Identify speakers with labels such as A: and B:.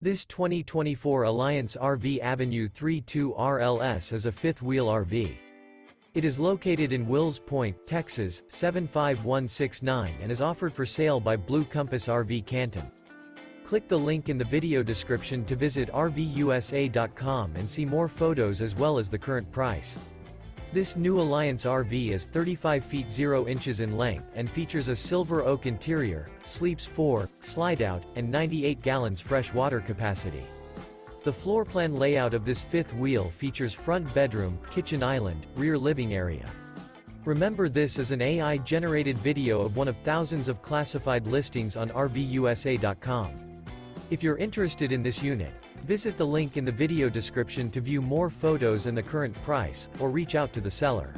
A: This 2024 Alliance RV Avenue 32 RLS is a fifth-wheel RV. It is located in Wills Point, Texas, 75169 and is offered for sale by Blue Compass RV Canton. Click the link in the video description to visit RVUSA.com and see more photos as well as the current price. This new Alliance RV is 35 feet 0 inches in length and features a silver oak interior, sleeps 4, Slideout, and 98 gallons fresh water capacity. The floor plan layout of this fifth wheel features front bedroom, kitchen island, rear living area. Remember, this is an AI-generated video of one of thousands of classified listings on RVUSA.com. If you're interested in this unit, visit the link in the video description to view more photos and the current price, or reach out to the seller.